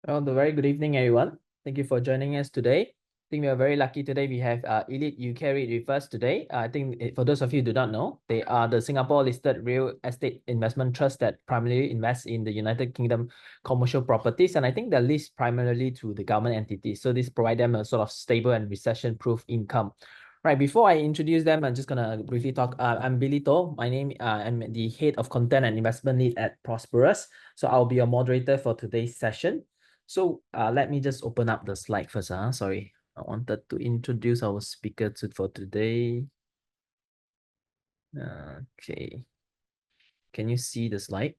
Well, the very good evening, everyone. Thank you for joining us today. I think we are very lucky today. We have Elite UK REIT with us today. I think for those of you who do not know, they are the Singapore-listed real estate investment trust that primarily invests in the United Kingdom commercial properties. And I think they're leased primarily to the government entities. So this provide them a sort of stable and recession-proof income. Right, before I introduce them, I'm just gonna briefly talk. I'm Billy To. My name, I'm the head of content and investment lead at ProsperUS. So I'll be your moderator for today's session. So let me just open up the slide first. Sorry, I wanted to introduce our speaker for today. Okay, can you see the slide?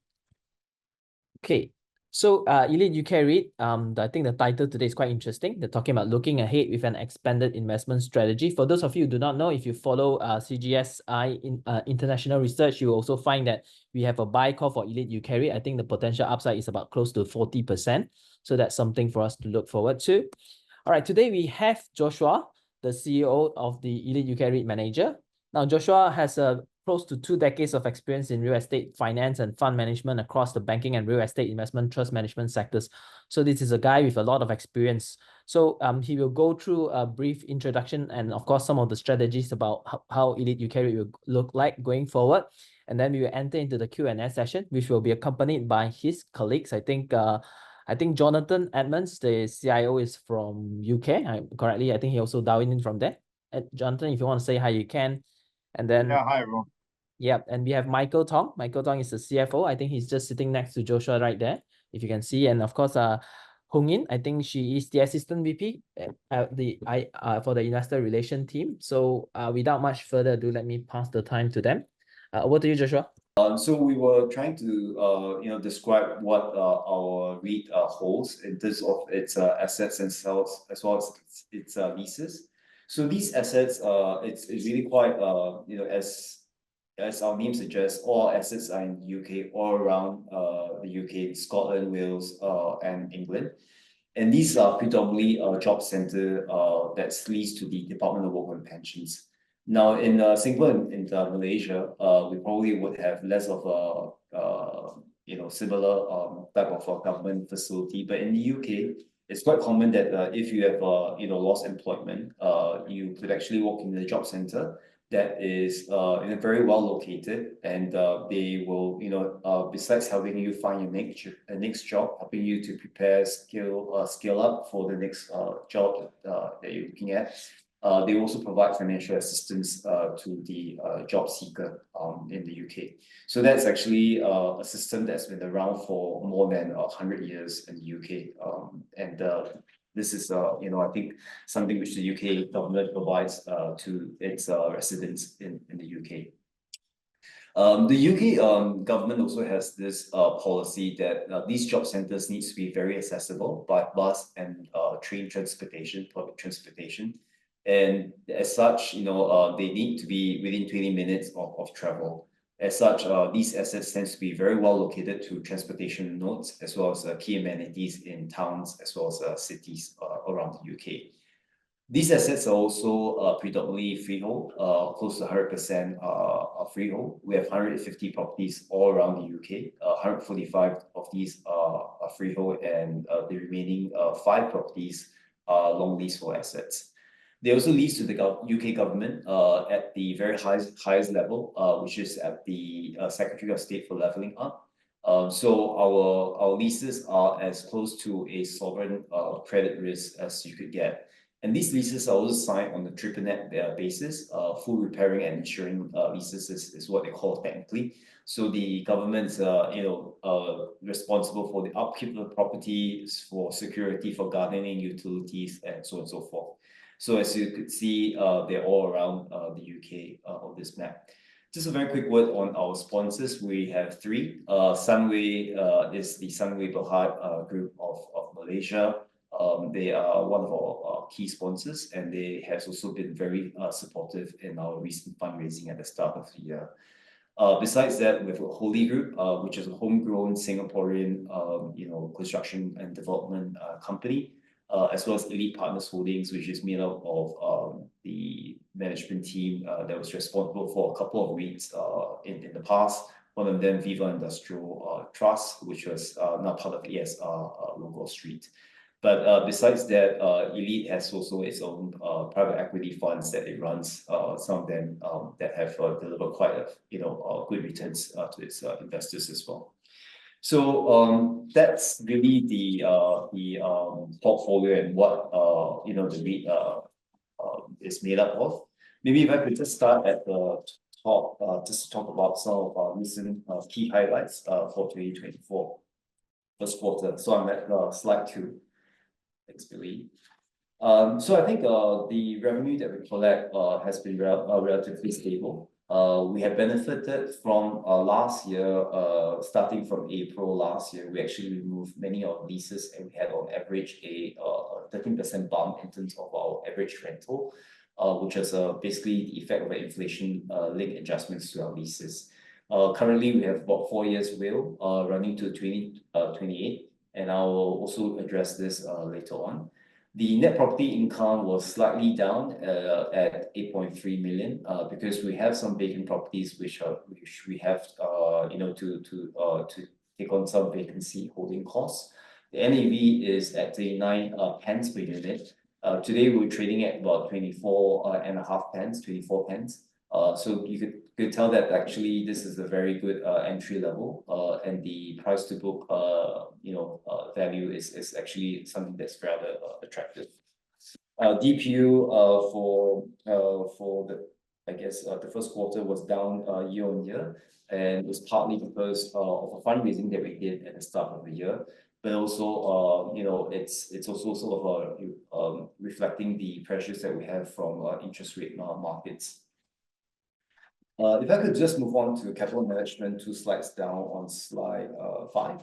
Okay, so Elite UK REIT, I think the title today is quite interesting. They're talking about looking ahead with an expanded investment strategy. For those of you who do not know, if you follow international research, you will also find that we have a buy call for Elite UK REIT. I think the potential upside is about close to 40%. So that's something for us to look forward to. All right, today we have Joshua, the CEO of the Elite UK REIT Manager. Now, Joshua has close to 2 decades of experience in real estate finance and fund management across the banking and real estate investment trust management sectors. So this is a guy with a lot of experience. So he will go through a brief introduction and of course some of the strategies about how Elite UK REIT will look like going forward. And then we will enter into the Q&A session, which will be accompanied by his colleagues. I think Jonathan Edmonds, the CIO, is from UK. I think he also dialed in from there. Jonathan, if you want to say hi, you can. And then hi everyone. Yeah, and we have Michael Tong. Michael Tong is the CFO. I think he's just sitting next to Joshua right there, if you can see. And of course, Hong Yin, I think she is the assistant VP for the investor relation team. So without much further ado, let me pass the time to them. Over to you, Joshua. So we were trying to describe what our REIT holds in terms of its assets and sales as well as its leases. So these assets, it's really quite as our name suggests, all assets are in the UK, all around the UK, Scotland, Wales, and England. And these are predominantly a job centre that's leased to the Department of Work and Pensions. Now, in Singapore and in Malaysia, we probably would have less of a similar type of government facility. But in the UK, it's quite common that if you have lost employment, you could actually walk in the job centre that is very well located, and they will besides helping you find your next job, helping you to prepare scale up for the next job that you're looking at. They also provide financial assistance to the job seeker in the UK. So that's actually a system that's been around for more than 100 years in the UK. And this is, I think, something which the UK government provides to its residents in the UK. The UK government also has this policy that these job centres needs to be very accessible by bus and train transportation, public transportation. And as such, they need to be within 20 minutes of travel. As such, these assets tend to be very well located to transportation nodes, as well as key amenities in towns, as well as cities around the UK. These assets are also predominantly freehold, close to 100% freehold. We have 150 properties all around the UK. 145 of these are freehold, and the remaining 5 properties are long leasehold assets. They also lease to the UK government at the very highest level, which is at the Secretary of State for Levelling Up. So our leases are as close to a sovereign credit risk as you could get. And these leases are also signed on the triple net basis. Full repairing and insuring leases is what they call technically. So the government's responsible for the upkeep of the properties, for security, for gardening, utilities, and so on and so forth. So as you could see, they're all around the UK on this map. Just a very quick word on our sponsors. We have 3. Sunway is the Sunway Berhad group of Malaysia. They are one of our key sponsors, and they have also been very supportive in our recent fundraising at the start of the year. Besides that, we have a Holy Group, which is a homegrown Singaporean construction and development company. As well as Elite Partners Holdings, which is made up of the management team that was responsible for a couple of REITs in the past, One of them, Viva Industrial Trust, which was now part of ES Local Street. But besides that, Elite has also its own private equity funds that it runs. Some of them that have delivered quite good returns to its investors as well. So that's really the portfolio and what the REIT is made up of. Maybe if I could just start at the top, just to talk about some of our recent key highlights for 2024 first quarter. So I'm at slide 2. Thanks, Billy. So I think the revenue that we collect has been relatively stable. We have benefited from last year, starting from April last year, we actually removed many of our leases and we had on average a 13% bump in terms of our average rental, which is basically the effect of the inflation linked adjustments to our leases. Currently, we have about 4 years WALE running to 2028, and I will also address this later on. The net property income was slightly down at 8.3 million because we have some vacant properties which we have to take on some vacancy holding costs. The NAV is at 39 pence per unit. Today we're trading at about 24.5 pence, 24 pence. So you could tell that actually this is a very good entry level, and the price to book value is actually something that's rather attractive. DPU for the first quarter was down year on year, and it was partly because of a fundraising that we did at the start of the year. But also, it's also sort of reflecting the pressures that we have from interest rate markets. If I could just move on to capital management, 2 slides down on slide 5.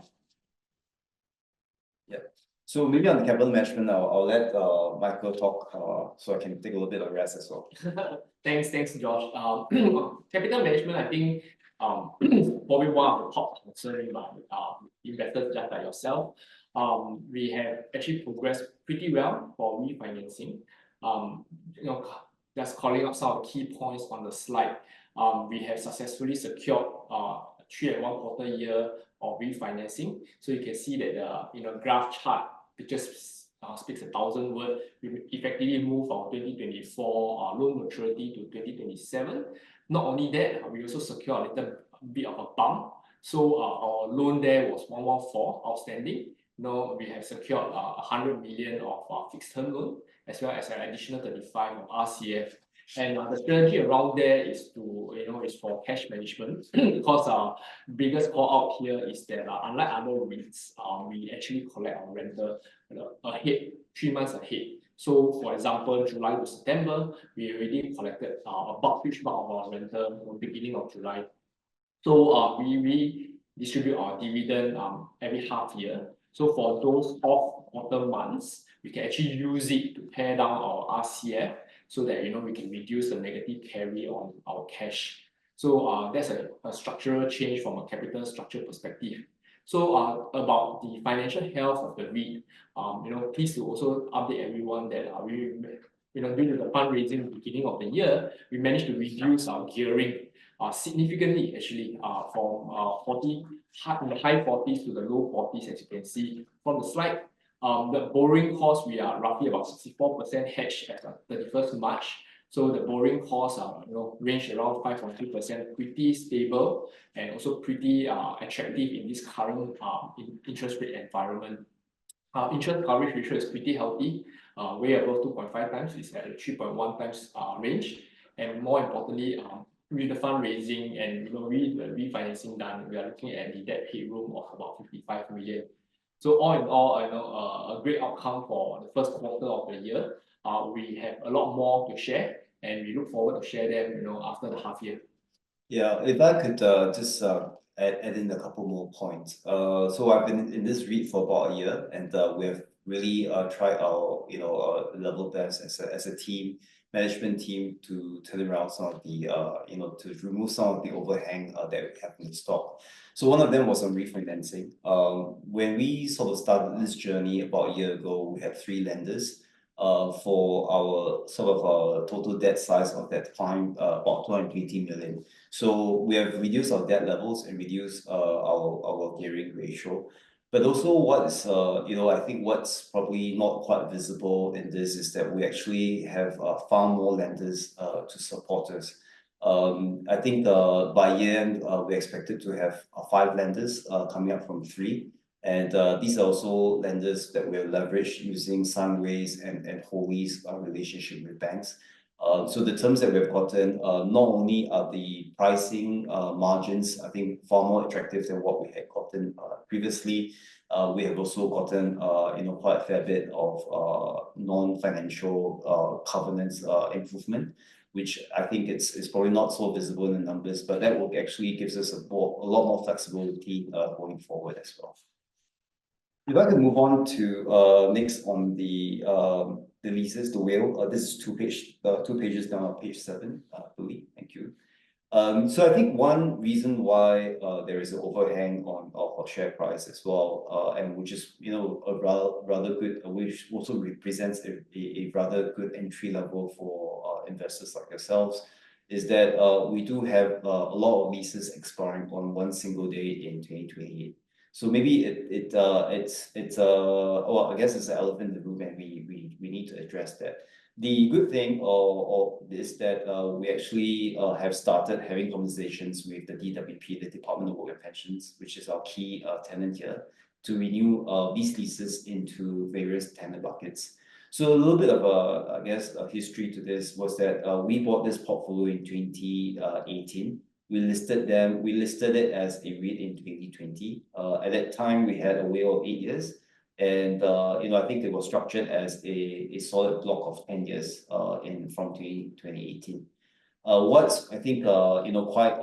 Yeah. So maybe on the capital management now, I'll let Michael talk so I can take a little bit of rest as well. Thanks, Josh. Capital management, I think, probably one of the top concerns by investors just like yourself. We have actually progressed pretty well for refinancing. Just calling up some key points on the slide. We have successfully secured 3 1/4 year of refinancing. So you can see that the graph chart just speaks 1,000 words. We effectively moved from 2024 loan maturity to 2027. Not only that, we also secured a little bit of a bump. So our loan there was 114 outstanding. Now we have secured 100 million of fixed term loan, as well as an additional 35 of RCF. And the strategy around there is is for cash management because our biggest call out here is that unlike other REITs, we actually collect our rental ahead, 3 months ahead. So for example, July to September, we already collected a huge bulk of our rental at the beginning of July. So we distribute our dividend every half year. So for those off-quarter months, we can actually use it to pay down our RCF so that we can reduce the negative carry on our cash. So that's a structural change from a capital structure perspective. So about the financial health of the REIT, please to also update everyone that due to the fundraising beginning of the year, we managed to reduce our gearing significantly, actually, from 40 in the high 40s to the low 40s, as you can see from the slide. The borrowing cost, we are roughly about 64% hedged at 31st March. So the borrowing costs range around 5.2%, pretty stable and also pretty attractive in this current interest rate environment. Interest coverage ratio is pretty healthy, way above 2.5 times. It's at a 3.1 times range. And more importantly, with the fundraising and with the refinancing done, we are looking at the debt headroom of about 55 million. So all in all, a great outcome for the first quarter of the year. We have a lot more to share, and we look forward to share them, after the half year. Yeah, if I could just add in a couple more points. So I've been in this REIT for about a year, and we have really tried our level best as a team, management team, to turn around some of the to remove some of the overhang that we have in stock. So one of them was on refinancing. When we sort of started this journey about a year ago, we had 3 lenders. for our sort of our total debt size of that time, about 220 million. So we have reduced our debt levels and reduced our gearing ratio. But also what's, I think what's probably not quite visible in this is that we actually have far more lenders to support us. I think by year-end, we're expected to have 5 lenders coming up from 3. And these are also lenders that we have leveraged using Sunway's and Holy's relationship with banks. So the terms that we've gotten, not only are the pricing margins, I think, far more attractive than what we had gotten previously. We have also gotten, quite a fair bit of non-financial covenants improvement, which I think it's probably not so visible in the numbers, but that will actually gives us a lot more flexibility going forward as well. If I can move on to next on the leases, the WALE. This is 2 pages down on page 7, I believe. Thank you. So I think one reason why there is an overhang on our share price as well, and which is a rather good, which also represents a rather good entry level for investors like yourselves, is that we do have a lot of leases expiring on one single day in 2028. So maybe it's well, I guess it's an elephant in the room, and we need to address that. The good thing is that we actually have started having conversations with the DWP, the Department of Work and Pensions, which is our key tenant here, to renew these leases into various tenant buckets. So a little bit of I guess, a history to this was that we bought this portfolio in 2018. We listed it as a REIT in 2020. At that time, we had a WALE of 8 years. And I think it was structured as a solid block of 10 years from 2018. What's I think quite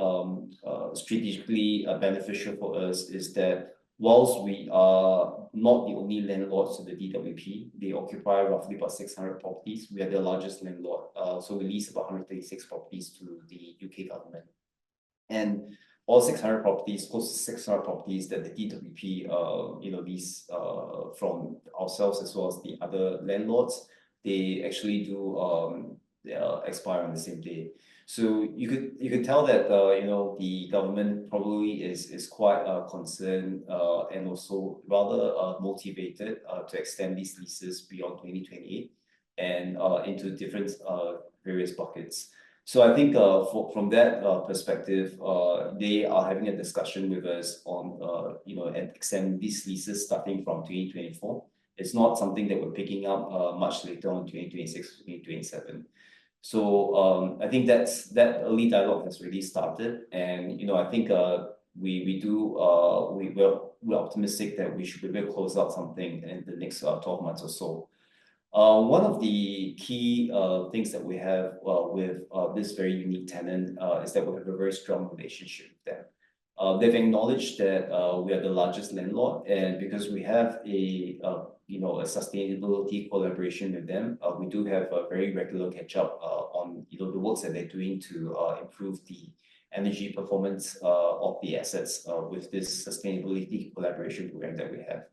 strategically beneficial for us is that whilst we are not the only landlords to the DWP, they occupy roughly about 600 properties. We are the largest landlord, so we lease about 136 properties to the UK government. And all 600 properties, close to 600 properties that the DWP, lease from ourselves as well as the other landlords, they actually do expire on the same day. So you could tell that the government probably is quite concerned and also rather motivated to extend these leases beyond 2028 and into different various buckets. So I think from that perspective, they are having a discussion with us on and extend these leases starting from 2024. It's not something that we're picking up much later on 2026, 2027. So I think that early dialogue has really started, and I think we're optimistic that we should be able to close out something in the next 12 months or so. One of the key things that we have with this very unique tenant is that we have a very strong relationship with them. They've acknowledged that we are the largest landlord, and because we have a sustainability collaboration with them, we do have a very regular catch up on the works that they're doing to improve the energy performance of the assets with this sustainability collaboration program that we have.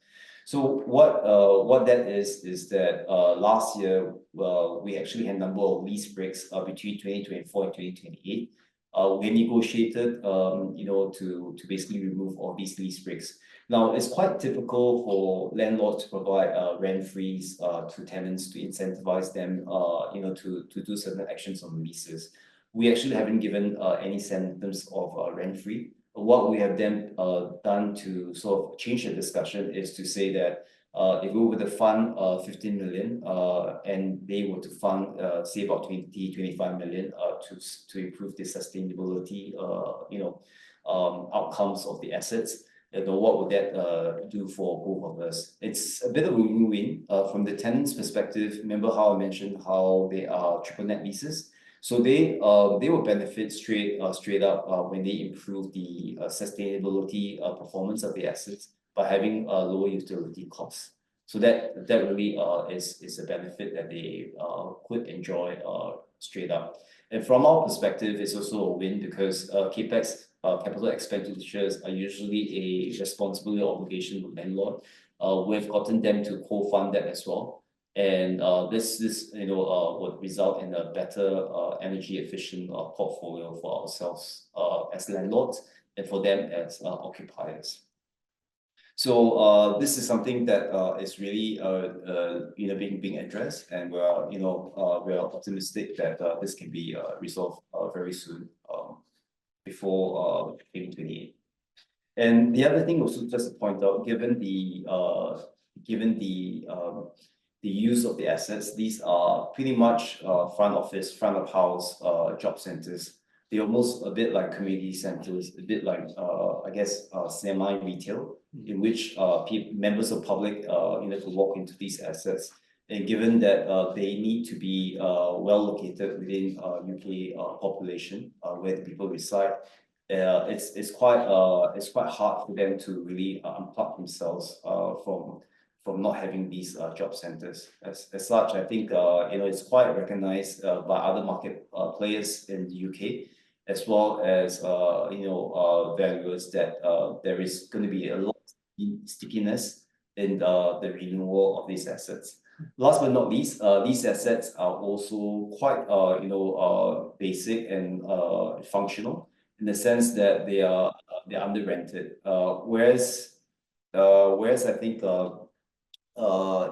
So what that is that last year we actually had a number of lease breaks between 2024 and 2028. We negotiated to basically remove all these lease breaks. Now it's quite typical for landlords to provide rent freeze to tenants to incentivize them to do certain actions on leases. We actually haven't given any symptoms of rent free. What we have then done to sort of change the discussion is to say that if we were to fund 15 million and they were to fund say about 25 million to improve the sustainability outcomes of the assets, what would that do for both of us? It's a bit of a win-win from the tenant's perspective. Remember how I mentioned how they are triple net leases? So they will benefit straight up when they improve the sustainability performance of the assets by having lower utility costs. So that really is a benefit that they could enjoy straight up. And from our perspective, it's also a win because capex capital expenditures are usually a responsibility obligation with landlord. We've gotten them to co-fund that as well. And this would result in a better energy efficient portfolio for ourselves as landlords and for them as occupiers. So this is something that is really being addressed, and we're optimistic that this can be resolved very soon, before 2028. And the other thing also just to point out, given the use of the assets, these are pretty much front office, front of house job centers. They're almost a bit like community centers, a bit like I guess semi-retail, in which members of public could walk into these assets. And given that they need to be well located within UK population where the people reside, it's quite hard for them to really unplug themselves from not having these job centers. As such, I think it's quite recognized by other market players in the UK, as well as valuers, that there is going to be a lot of stickiness in the renewal of these assets. Last but not least, these assets are also quite basic and functional, in the sense that they're under rented. Whereas I think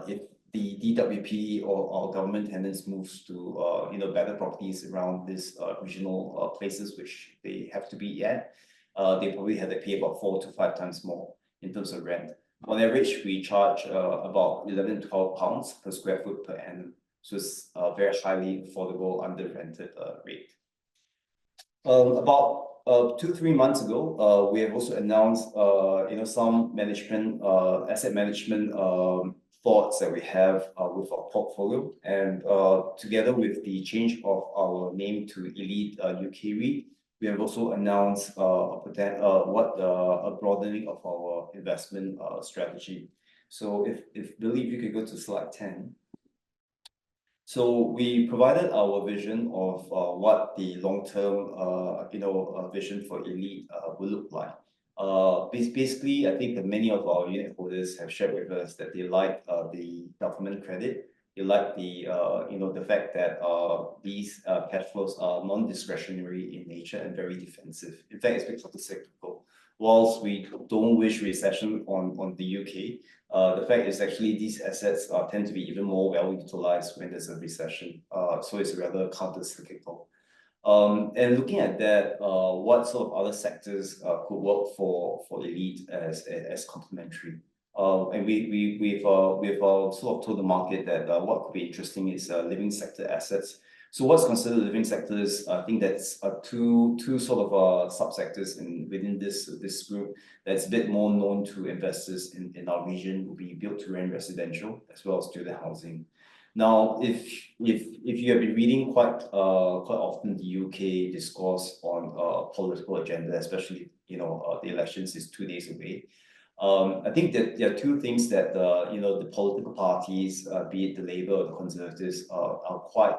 if the DWP or our government tenants moves to better properties around these regional places which they have to be at, they probably have to pay about 4 to 5 times more in terms of rent. On average, we charge about 11 to 12 pounds per square foot per annum. So it's a very highly affordable under rented rate. About 2-3 months ago, we have also announced some asset management thoughts that we have with our portfolio, and together with the change of our name to Elite UK REIT, we have also announced a broadening of our investment strategy. So if Billy, if you could go to slide 10. So we provided our vision of what the long-term vision for Elite will look like. Basically, I think that many of our unit holders have shared with us that they like the government credit. They like the fact that these cash flows are non-discretionary in nature and very defensive. In fact, it's because of the cyclical. Whilst we don't wish recession on the UK, the fact is actually these assets tend to be even more well utilized when there's a recession. So it's rather counter-cyclical. And looking at that, what sort of other sectors could work for Elite as complementary? And we've sort of told the market that what could be interesting is living sector assets. So what's considered living sectors? I think that's two sort of subsectors within this group that's a bit more known to investors in our region, will be built to rent residential as well as student housing. Now, if you have been reading quite often the UK discourse on political agenda, especially the elections is 2 days away. I think that there are two things that the political parties, be it the Labour or the Conservatives, are quite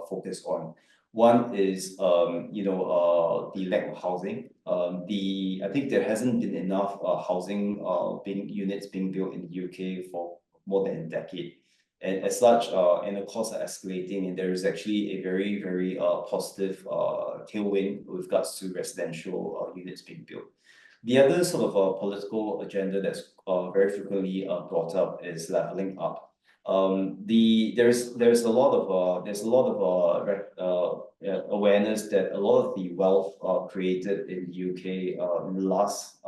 focused on. One is the lack of housing. I think there hasn't been enough housing units being built in the UK for more than a decade. And as such, and the costs are escalating, and there is actually a very, very positive tailwind with regards to residential units being built. The other sort of political agenda that's very frequently brought up is leveling up. There's a lot of awareness that a lot of the wealth created in the UK in the last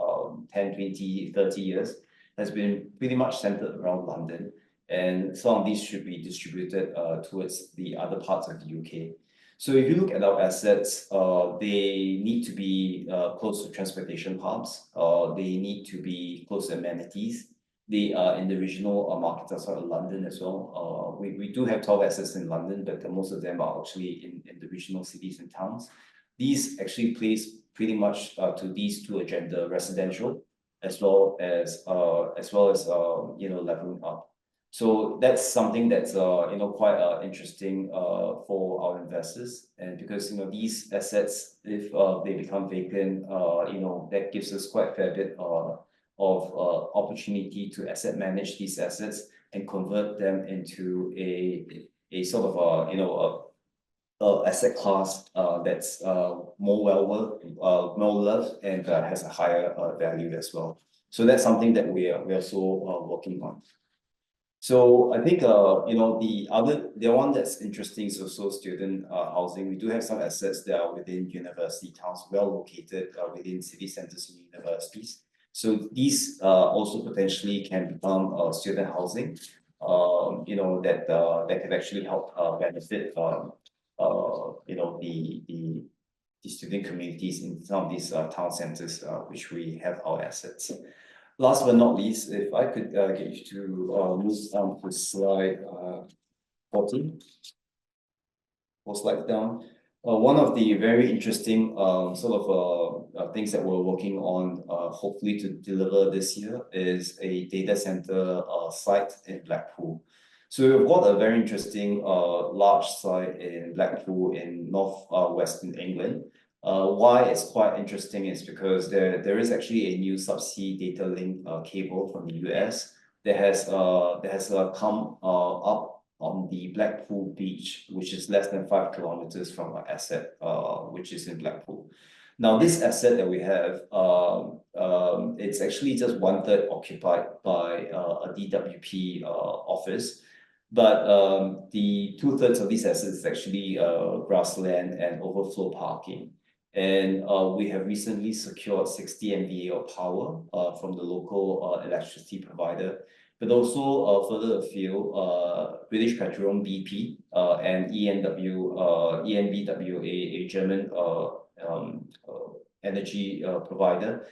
10, 20, 30 years has been pretty much centered around London. And some of these should be distributed towards the other parts of the UK. So if you look at our assets, they need to be close to transportation hubs. They need to be close to amenities. They are in the regional markets outside of London as well. We do have 12 assets in London, but most of them are actually in the regional cities and towns. These actually plays pretty much to these two agenda: residential as well as leveling up. So that's something that's quite interesting for our investors, and because these assets, if they become vacant, that gives us quite a fair bit of opportunity to asset manage these assets and convert them into a sort of a asset class that's more more loved and has a higher value as well. So that's something that we are also working on. So I think the one that's interesting is also student housing. We do have some assets that are within university towns, well located within city centers and universities. So these also potentially can become student housing. That can actually help benefit the student communities in some of these town centers which we have our assets. Last but not least, if I could get you to move on to slide 14, or slide down. One of the very interesting things that we're working on, hopefully to deliver this year, is a data center site in Blackpool. So we've got a very interesting large site in Blackpool in northwestern England. Why it's quite interesting is because there is actually a new subsea data link cable from the US that has come up on the Blackpool beach, which is less than 5 kilometers from our asset, which is in Blackpool. Now, this asset that we have, it's actually just 1/3 occupied by a DWP office. But the 2/3 of these assets is actually grassland and overflow parking. And we have recently secured 60 MVA of power from the local electricity provider, but also further afield, British Petroleum BP and EnBW, a German energy provider,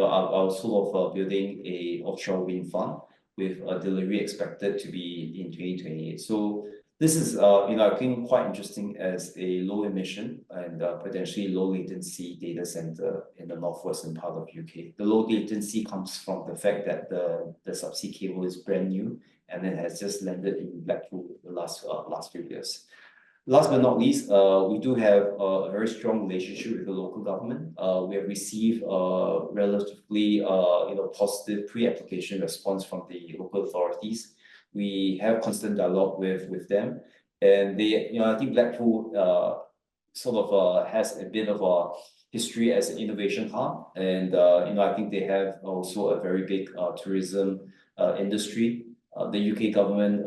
are sort of building a offshore wind farm with a delivery expected to be in 2028. So this is, I think, quite interesting as a low emission and potentially low latency data center in the northwestern part of UK. The low latency comes from the fact that the subsea cable is brand new and it has just landed in Blackpool the last few years. Last but not least, we do have a very strong relationship with the local government. We have received relatively positive pre-application response from the local authorities. We have constant dialogue with them, and they, I think Blackpool has a bit of a history as an innovation hub, and I think they have also a very big tourism industry. The UK government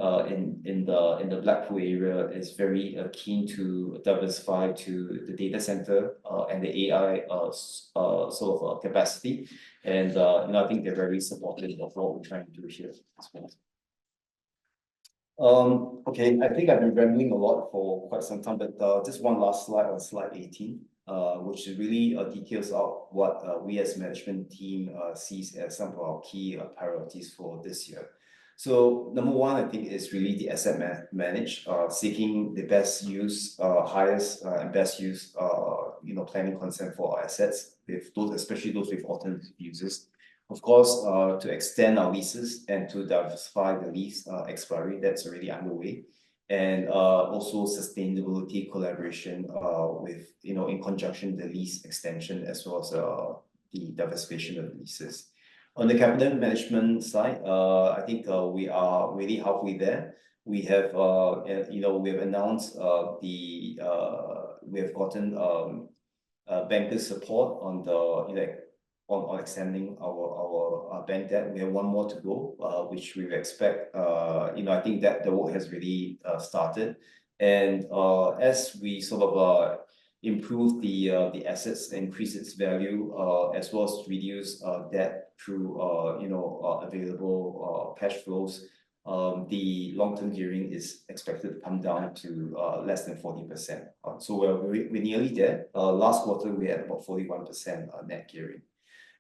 in the Blackpool area is very keen to diversify to the data center and the AI capacity, and I think they're very supportive of what we're trying to do here as well. Okay, I think I've been rambling a lot for quite some time, but just one last slide on slide 18, which really details out what we as management team sees as some of our key priorities for this year. So number one, I think, is really the asset manage, seeking the best use, highest and best use, planning consent for our assets, with those, especially those with alternative uses. Of course, to extend our leases and to diversify the lease expiry, that's already underway. And also sustainability collaboration with, in conjunction with the lease extension as well as the diversification of leases. On the capital management side, I think we are really halfway there. We have, we have announced we have gotten bankers' support on the on extending our bank debt. We have one more to go, which we expect. I think that the work has really started, and as we sort of improve the assets, increase its value, as well as reduce debt through available cash flows, the long-term gearing is expected to come down to less than 40%. So we're nearly there. Last quarter we had about 41% net gearing.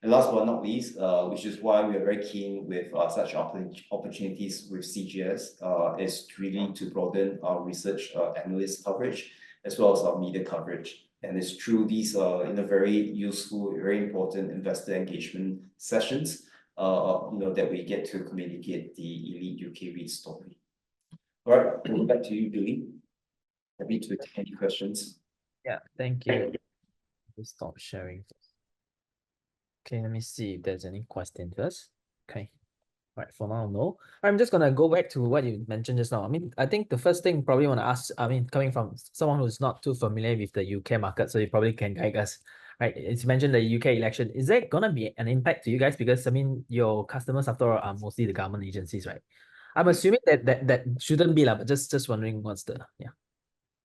And last but not least, which is why we are very keen with such opportunities with CGS, is really to broaden our research analyst coverage as well as our media coverage. And it's through these very useful, very important investor engagement sessions that we get to communicate the Elite UK REIT story. All right, back to you, Billy. Happy to take any questions. Yeah, thank you. Stop sharing. Okay, let me see if there's any question first. Okay. Right, for now, no. I'm just gonna go back to what you mentioned just now. I mean, I think the first thing probably want to ask, I mean, coming from someone who's not too familiar with the UK market, so you probably can guide us, right? It's mentioned the UK election. Is there gonna be an impact to you guys? Because I mean, your customers after all are mostly the government agencies, right? I'm assuming that shouldn't be lah, but just wondering what's the yeah.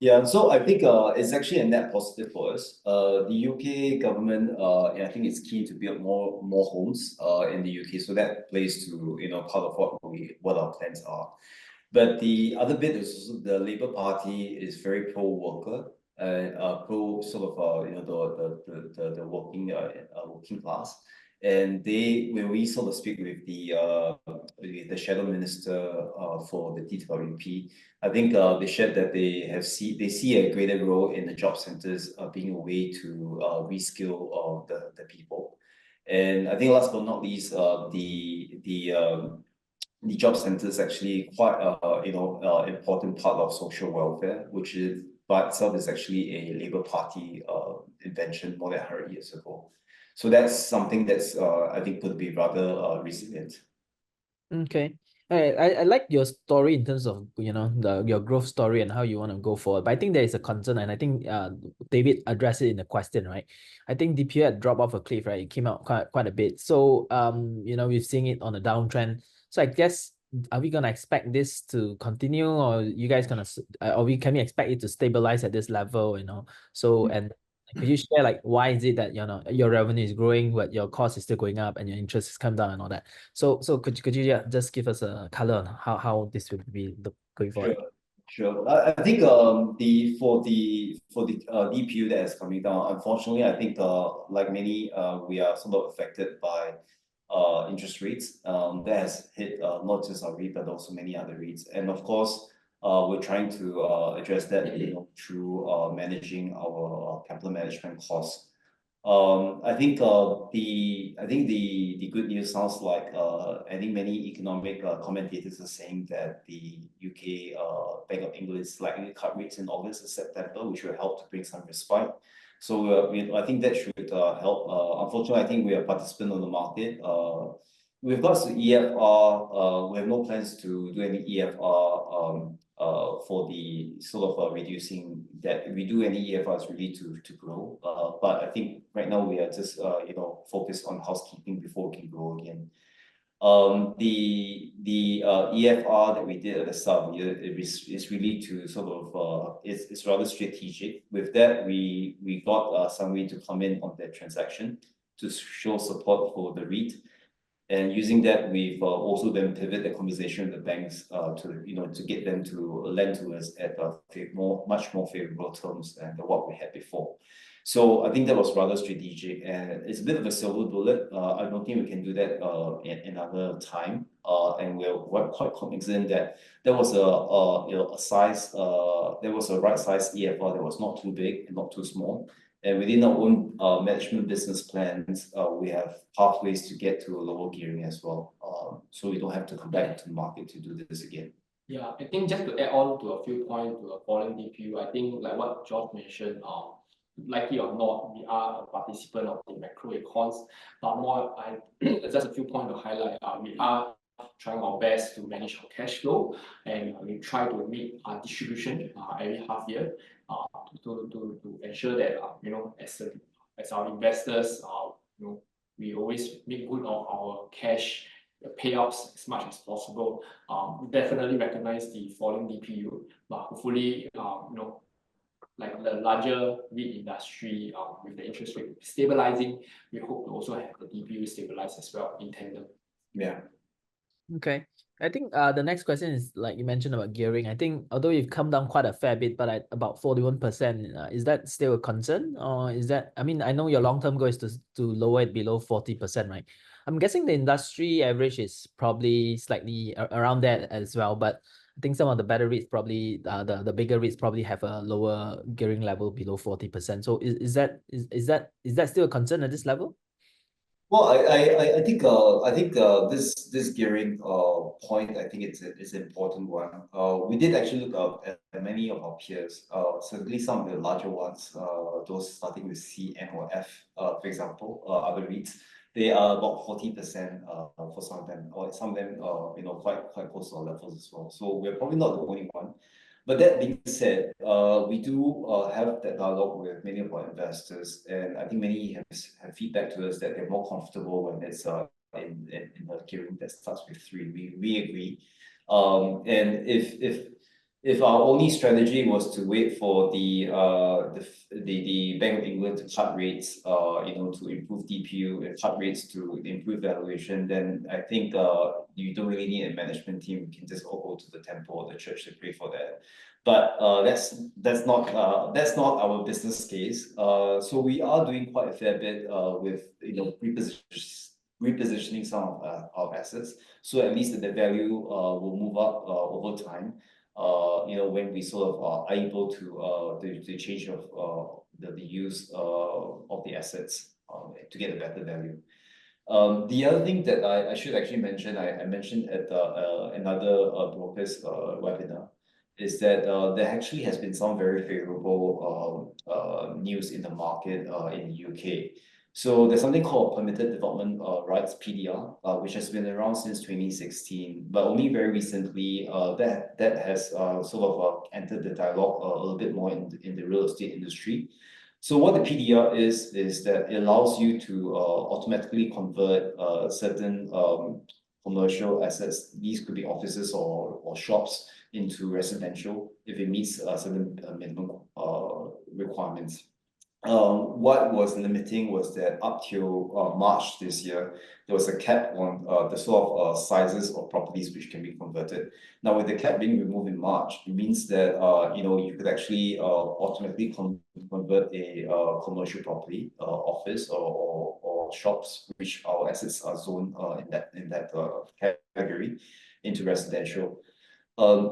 Yeah, so I think it's actually a net positive for us. The UK government, I think it's keen to build more homes in the UK, so that plays to part of what our plans are. But the other bit is also the Labour Party is very pro-worker and pro sort of the working class. And when we sort of speak with the shadow minister for the DWP, I think they shared that they see a greater role in the job centers being a way to reskill the people. And I think last but not least, the job center is actually quite important part of social welfare, which is by itself is actually a Labour Party invention more than 100 years ago. So that's something that's I think could be rather resilient. Okay. I like your story in terms of your growth story and how you want to go forward. But I think there is a concern, and I think David addressed it in the question, right? I think DPU had dropped off a cliff, right? It came out quite a bit. So we've seen it on a downtrend. So I guess, are we gonna expect this to continue, or you guys can we expect it to stabilize at this level? So, and could you share like why is it that your revenue is growing but your cost is still going up and your interest has come down and all that? So could you just give us a color on how this will be going forward? Sure. I think for the DPU that is coming down, unfortunately, I think like many we are sort of affected by interest rates. That has hit not just our REIT but also many other REITs. And of course, we're trying to address that through managing our capital management costs. I think the good news sounds like I think many economic commentators are saying that the UK Bank of England is likely to cut rates in August and September, which will help to bring some respite. So I think that should help. Unfortunately, I think we are participant on the market. With regards to EFR, we have no plans to do any EFR for the sort of reducing debt. If we do any EFR, it's really to grow. But I think right now we are just focused on housekeeping before we can grow again. The EFR that we did at the start of the year is really to sort of it's rather strategic. With that, we got somebody to come in on that transaction to show support for the REIT. And using that, we've also then pivot the conversation with the banks to get them to lend to us at much more favorable terms than what we had before. So I think that was rather strategic, and it's a bit of a silver bullet. I don't think we can do that in another time. And we're quite cognizant that there was a right size EFR that was not too big and not too small. And within our own management business plans, we have pathways to get to a lower gearing as well. So we don't have to come back to the market to do this again. Yeah, I think just to add on to a few points to a falling DPU, I think like what George mentioned, likely or not, we are a participant of the macro econs. But more, just a few points to highlight. We are trying our best to manage our cash flow, and we try to meet our distribution every half year to ensure that as our investors, we always make good of our cash payouts as much as possible. We definitely recognize the falling DPU, but hopefully like the larger REIT industry, with the interest rate stabilizing, we hope to also have the DPU stabilize as well in tandem. Yeah. Okay. I think the next question is like you mentioned about gearing. I think although you've come down quite a fair bit, but at about 41%, is that still a concern? Or is that, I mean, I know your long-term goal is to lower it below 40%, right? I'm guessing the industry average is probably slightly around that as well, but I think some of the better REITs probably, the bigger REITs probably have a lower gearing level below 40%. So is that still a concern at this level? Well, I think this gearing point, I think it's an important one. We did actually look at many of our peers, certainly some of the larger ones, those starting with C, N, or F, for example, other REITs. they are about 40% for some of them, or some of them you know, quite close to our levels as well. So we're probably not the only one. But that being said, we do have that dialogue with many of our investors, and I think many have feedback to us that they're more comfortable when it's in a gearing that starts with 3. We agree. And if our only strategy was to wait for the Bank of England to cut rates, you know, to improve DPU and cut rates to improve valuation, then I think you don't really need a management team. You can just all go to the temple or the church to pray for that. But that's not our business case. So we are doing quite a fair bit with, you know, repositioning some of our assets, so at least the value will move up over time. You know, when we sort of are able to the change of the use of the assets to get a better value. The other thing that I should actually mention, I mentioned at another broker's webinar, is that there actually has been some very favorable news in the market in the UK. So there's something called Permitted Development Rights, PDR, which has been around since 2016, but only very recently that has sort of entered the dialogue a little bit more in the real estate industry. So what the PDR is that it allows you to automatically convert certain commercial assets. These could be offices or shops into residential if it meets certain minimum requirements. What was limiting was that up till March this year, there was a cap on the sort of sizes of properties which can be converted. Now, with the cap being removed in March, it means that you know, you could actually automatically convert a commercial property, office or shops, which our assets are zoned in that category, into residential.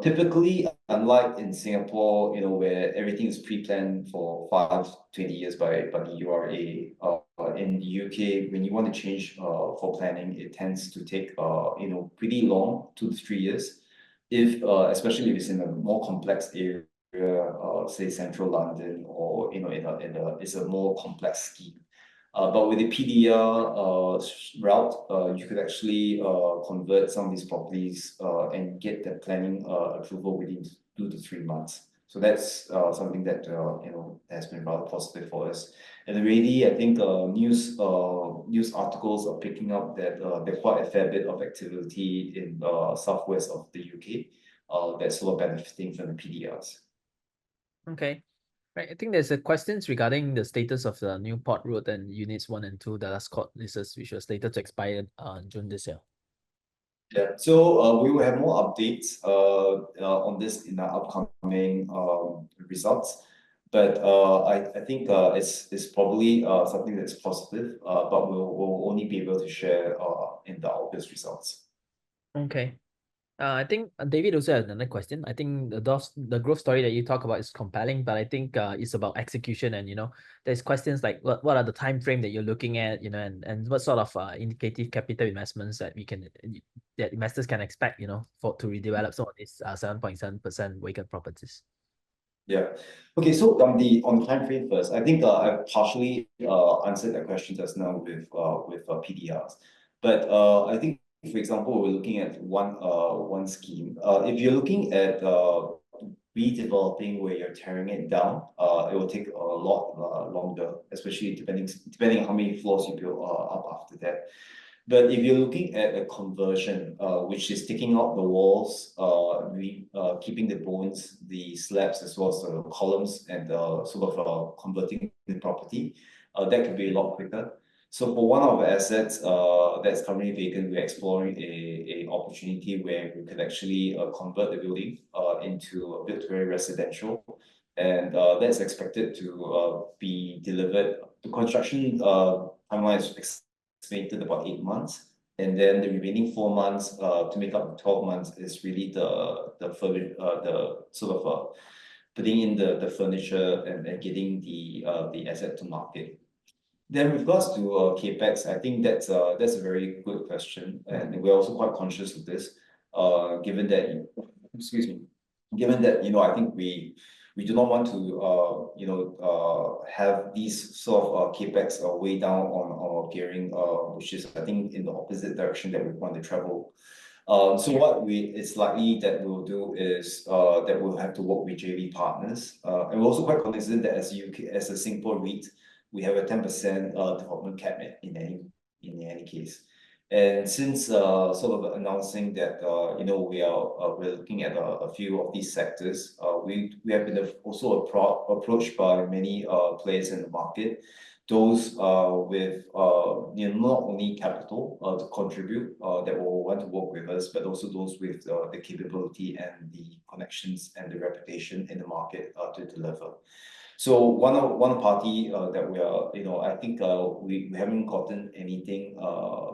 Typically, unlike in Singapore, you know, where everything is pre-planned for 5-20 years by the URA, in the UK, when you want to change for planning, it tends to take you know, pretty long, 2 to 3 years. If especially if it's in a more complex area, say central London, or you know, it's a more complex scheme. But with the PDR route, you could actually convert some of these properties and get the planning approval within 2 to 3 months. So that's something that you know, has been rather positive for us. And already, I think news articles are picking up that there's quite a fair bit of activity in southwest of the UK that's sort of benefiting from the PDRs. Okay. Right. I think there's a questions regarding the status of the new Port Road and units 1 and 2 Dallas Court leases, which are slated to expire June this year. Yeah, so we will have more updates on this in our upcoming results. But I think it's probably something that's positive, but we'll only be able to share in the August results. Okay. I think David also has another question. I think the growth story that you talk about is compelling, but I think it's about execution, and you know, there's questions like what are the time frame that you're looking at, you know, and what sort of indicative capital investments that that investors can expect, you know, to redevelop some of these 7.7% vacant properties. Yeah. Okay. So on the time frame first, I think I've partially answered that question just now with PDRs, but I think, for example, we're looking at one scheme. If you're looking at redeveloping where you're tearing it down, it will take a lot longer, especially depending on how many floors you build up after that. But if you're looking at a conversion, which is taking out the walls, keeping the bones, the slabs, as well as the columns, and sort of converting the property, that could be a lot quicker. So for one of our assets that's currently vacant, we're exploring a opportunity where we could actually convert the building into a built-to-rent residential, and that's expected to be delivered. The construction timeline is estimated about 8 months, and then the remaining 4 months to make up the 12 months is really the sort of putting in the furniture and getting the asset to market. Then with regards to capex, I think that's a very good question, and we're also quite conscious of this, given that, excuse me, given that, you know, I think we we do not want to have these sort of capex weigh down on our gearing, which is, I think, in the opposite direction that we want to travel. So it's likely that we'll do is that we'll have to work with JV partners, and we're also quite cognizant that as a Singapore REIT, we have a 10% development cap in any case. And since sort of announcing that we're looking at a few of these sectors, we have been also approached by many players in the market, those with not only capital to contribute that will want to work with us, but also those with the capability and the connections and the reputation in the market to deliver. So one party that we are, I think we haven't gotten anything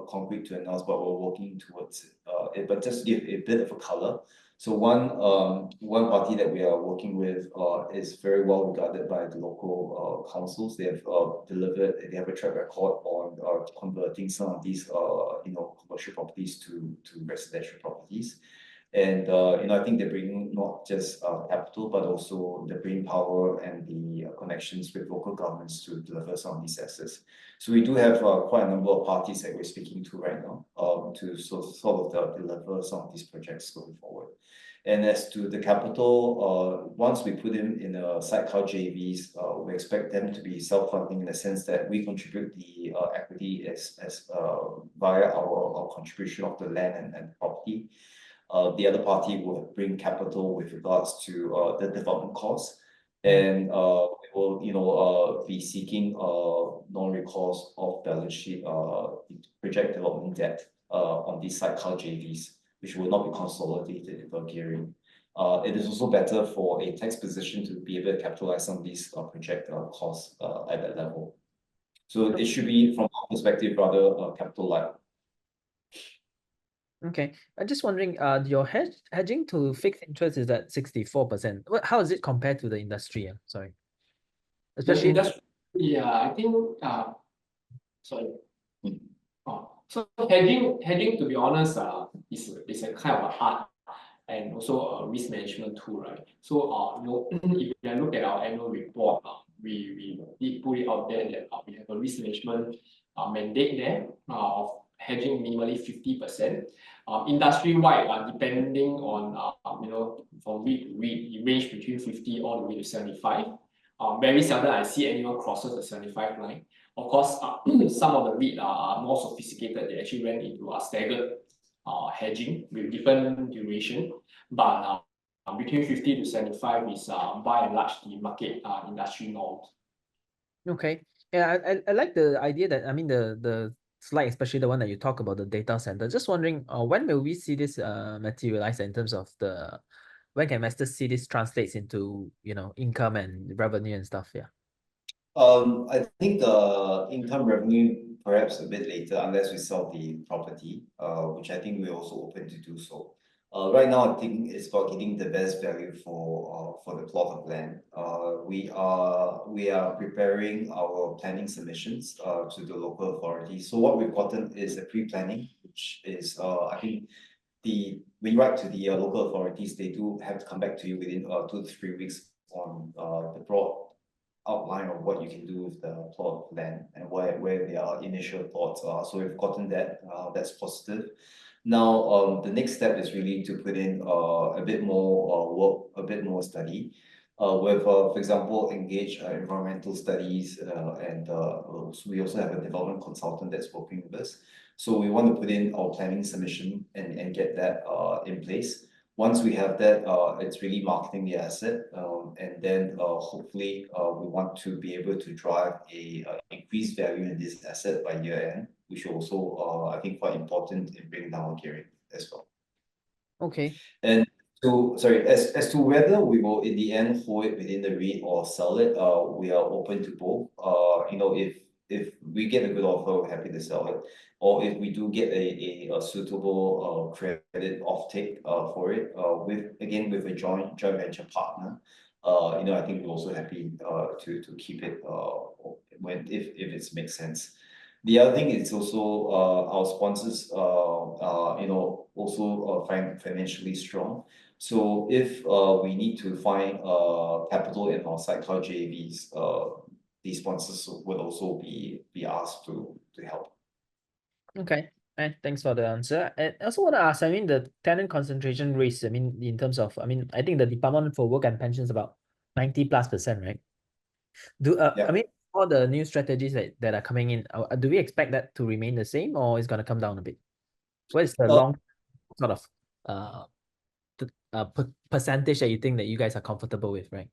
concrete to announce, but we're working towards it. But just to give a bit of a color. So one party that we are working with is very well regarded by the local councils. They have they have a track record on converting some of these commercial properties to residential properties. And I think they're bringing not just capital, but also the brain power and the connections with local governments to deliver some of these assets. So we do have quite a number of parties that we're speaking to right now to sort of deliver some of these projects going forward. And as to the capital, once we put in a sidecar JVs, we expect them to be self-funding in the sense that we contribute the equity as via our contribution of the land and property. The other party will bring capital with regards to the development costs, and we will be seeking non-recourse off balance sheet project development debt on these sidecar JVs, which will not be consolidated into gearing. It is also better for a tax position to be able to capitalize on these project costs at that level. So it should be, from our perspective, rather capital light. Okay, I'm just wondering, your hedging to fixed interest is at 64%. How is it compared to the industry? Sorry, especially I think sorry. So hedging, to be honest, is a kind of a art and also a risk management tool, right? So if you look at our annual report, we did put it out there that we have a risk management mandate there of hedging minimally 50%. Industry-wide, depending on from REIT to REIT, it range between 50 all the way to 75. Very seldom I see anyone crosses the 75 line. Of course, some of the REIT are more sophisticated. They actually went into a staggered hedging with different duration, but between 50 to 75 is by and large the market industry norms. Okay, yeah, I like the idea that, I mean, the slide, especially the one that you talk about the data center. Just wondering, when will we see this materialize in terms of when can investors see this translates into income and revenue and stuff? Yeah. I think the income revenue perhaps a bit later, unless we sell the property, which I think we're also open to do so. Right now, I think it's about getting the best value for the plot of land. We are preparing our planning submissions to the local authorities. So what we've gotten is a pre-planning, which is I think when you write to the local authorities, they do have to come back to you within 2 to 3 weeks on the broad outline of what you can do with the plot of land and where their initial thoughts are. So we've gotten that. That's positive. Now, the next step is really to put in a bit more work, a bit more study. With, for example, engage environmental studies, and we also have a development consultant that's working with us. So we want to put in our planning submission and get that in place. Once we have that, it's really marketing the asset, and then hopefully we want to be able to drive a increased value in this asset by year end, which also I think quite important in bringing down gearing as well. Okay. And so sorry, as to whether we will in the end hold it within the REIT or sell it, we are open to both. If we get a good offer, we're happy to sell it. Or if we do get a suitable credit offtake for it, with a joint venture partner, I think we're also happy to keep it if it makes sense. The other thing is also our sponsors also financially strong. So if we need to find capital in our sidecar JVs, these sponsors would also be asked to help. Okay. And thanks for the answer. And I also want to ask, I mean, the tenant concentration risk, I mean, in terms of, I mean, I think the Department for Work and Pensions about 90+%, right? Yeah. I mean, all the new strategies that are coming in, do we expect that to remain the same or it's going to come down a bit? What is the long sort of percentage that you think that you guys are comfortable with, right?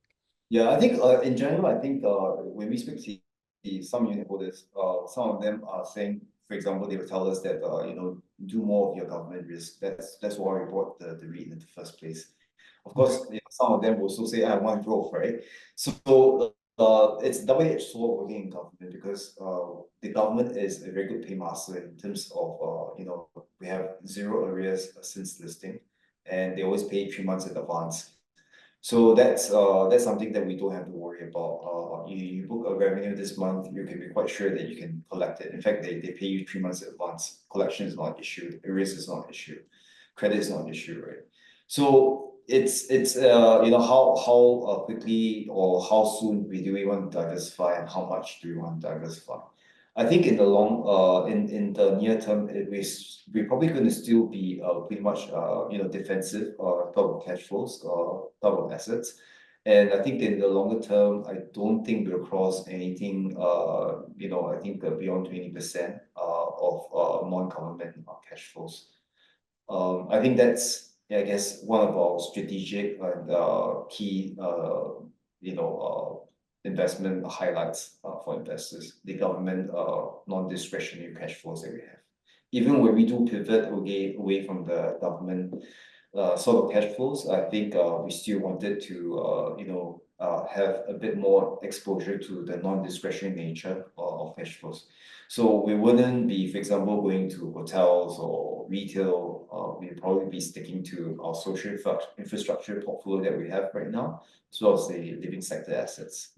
Yeah, I think in general, I think when we speak to some unit holders, some of them are saying, for example, they will tell us that do more of your government risk. That's why we bought the REIT in the first place. Of course, some of them will also say, I want growth, right? So it's a double-edged sword working in government because the government is a very good paymaster in terms of we have 0 arrears since listing, and they always pay 3 months in advance. So that's something that we don't have to worry about. You book a revenue this month, you can be quite sure that you can collect it. In fact, they pay you 3 months in advance. Collection is not an issue. Arrears is not an issue. Credit is not an issue, right? So it's how quickly or how soon do we want to diversify and how much do we want to diversify. I think in the in the near term, we're probably going to still be pretty much defensive type of cash flows, type of assets. And I think in the longer term, I don't think we'll cross anything I think beyond 20% of non-government cash flows. I think that's, I guess, one of our strategic and key investment highlights for investors, the government non-discretionary cash flows that we have. Even when we do pivot away from the government sort of cash flows, I think we still wanted to have a bit more exposure to the non-discretionary nature of cash flows. So we wouldn't be, for example, going to hotels or retail. We'd probably be sticking to our social infrastructure portfolio that we have right now, as well as the living sector assets.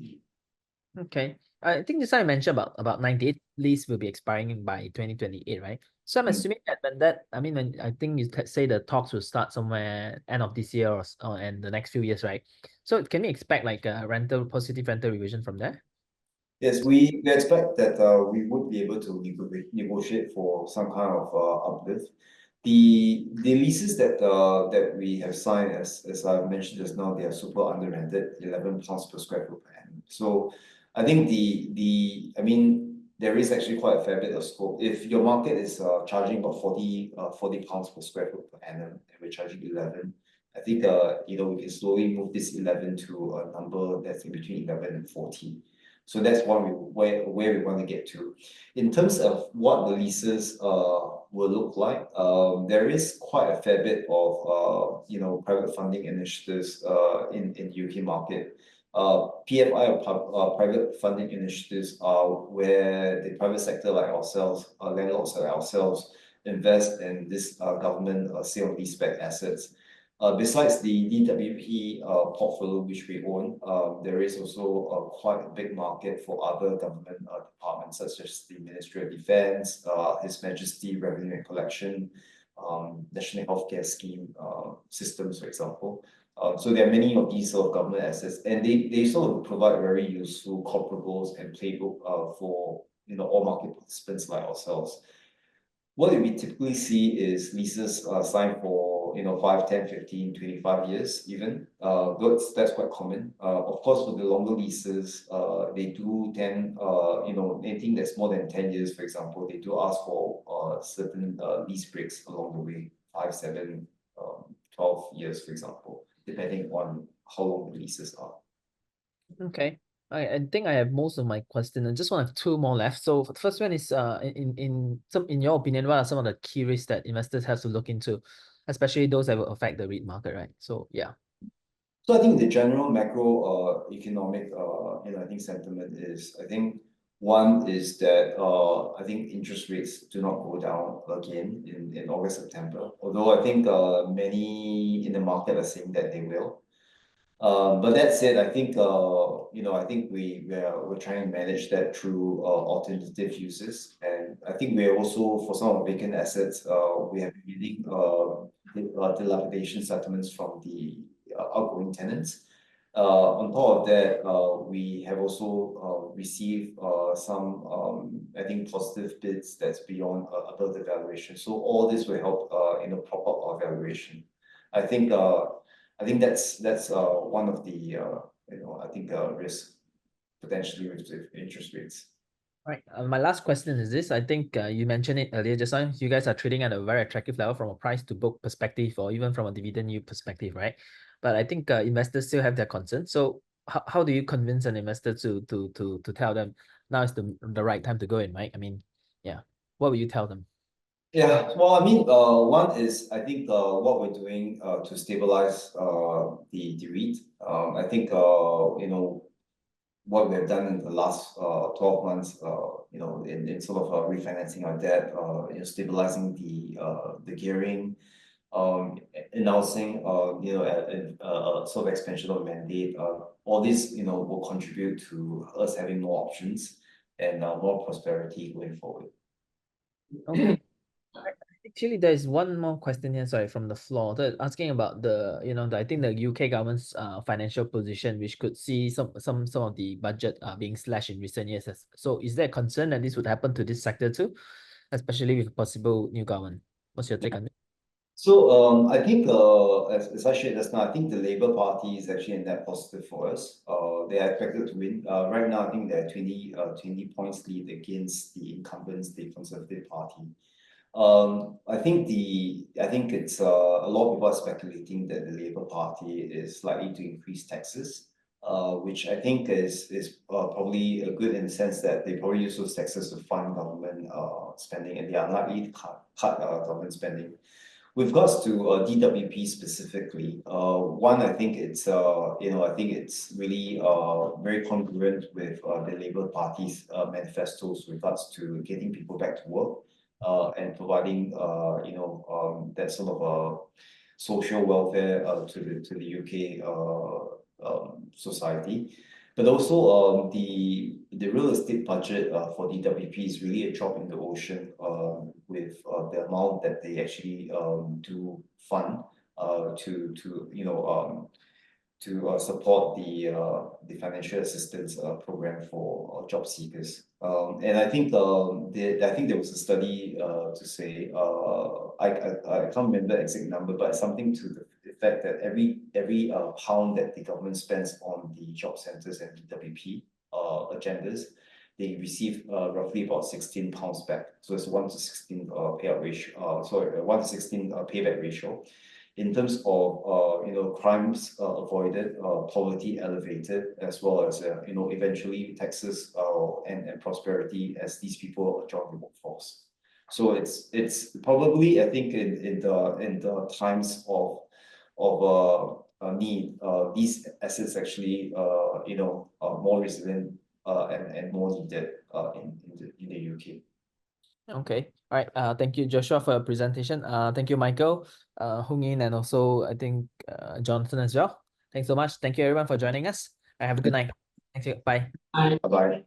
Okay. I think this time I mentioned about 98 lease will be expiring by 2028, right? So I'm assuming that when I think you say the talks will start somewhere end of this year or and the next few years, right? So can we expect like a positive rental revision from there? Yes, we expect that we would be able to negotiate for some kind of uplift. The leases that we have signed, as I've mentioned just now, they are super under rented, 11 pounds per square foot per annum. So I think there is actually quite a fair bit of scope. If your market is charging about 40 pounds per square foot per annum, and we're charging 11, I think we can slowly move this 11 to a number that's in between 11 and 40. So that's where we want to get to. In terms of what the leases will look like, there is quite a fair bit of private funding initiatives in the UK market. PFI or private funding initiatives are where the private sector like ourselves, landlords like ourselves, invest in this government sale and leaseback assets. Besides the DWP portfolio which we own, there is also quite a big market for other government departments such as the Ministry of Defence, His Majesty Revenue and Collection, National Healthcare Scheme systems, for example. So there are many of these sort of government assets, and they sort of provide very useful comparables and playbook for all market participants like ourselves. What we typically see is leases signed for 5, 10, 15, 25 years even. That's quite common. Of course, with the longer leases, they do tend, anything that's more than 10 years, for example, they do ask for certain lease breaks along the way, 5, 7, 12 years, for example, depending on how long the leases are. Okay. I think I have most of my questions. I just want to have 2 more left. So the first one is in your opinion, what are some of the key risks that investors have to look into, especially those that will affect the REIT market, right? So yeah. So I think the general macro economic I think sentiment is, I think one is that I think interest rates do not go down again in August, September, although I think many in the market are saying that they will. But that said, I think I think we're trying to manage that through alternative uses, and I think we're also, for some of the vacant assets, we have been getting dilapidation settlements from the outgoing tenants. On top of that, we have also received some I think positive bids that's beyond above the valuation. So all this will help prop up our valuation. I think that's one of the I think risk potentially with interest rates. Right. My last question is this. I think you mentioned it earlier just now. You guys are trading at a very attractive level from a price to book perspective, or even from a dividend yield perspective, right? But I think investors still have their concerns. So how do you convince an investor to tell them now is the right time to go in, right? I mean, yeah. What will you tell them? Yeah, well, I mean, one is I think what we're doing to stabilize the REIT. I think what we have done in the last 12 months, in sort of refinancing our debt, stabilizing the gearing, announcing sort of expansion of mandate. All this will contribute to us having more options and more prosperity going forward. Okay. Actually, there is one more question here, sorry, from the floor. They're asking about the, I think the UK government's financial position, which could see some of the budget being slashed in recent years. So is there a concern that this would happen to this sector too, especially with possible new government? What's your take on it? So I think as I shared just now, I think the Labour Party is actually a net positive for us. They are expected to win. Right now, I think they're 20 points lead against the incumbents, the Conservative Party. I think it's a lot of people are speculating that the Labour Party is likely to increase taxes, which I think is probably good in the sense that they probably use those taxes to fund government spending, and they are likely to cut government spending. With regards to DWP specifically, one, I think it's really very congruent with the Labour Party's manifestos with regards to getting people back to work and providing that sort of social welfare to the UK society. But also the real estate budget for DWP is really a drop in the ocean with the amount that they actually do fund to support the financial assistance program for job seekers. And I think there was a study to say I can't remember the exact number, but something to the effect that every pound that the government spends on the job centres and DWP agendas, they receive roughly about 16 pounds back. So it's 1:16 payout ratio. 1:16 payback ratio. In terms of crimes avoided, poverty elevated, as well as eventually taxes and prosperity as these people join the workforce. So it's probably, I think, in the times of need, these assets actually are more resilient and more needed in the UK. Okay. All right. Thank you, Joshua, for your presentation. Thank you, Michael, Hung Yin, and also I think Jonathan as well. Thanks so much. Thank you everyone for joining us. Have a good night. Thank you. Bye. Bye. Bye-bye.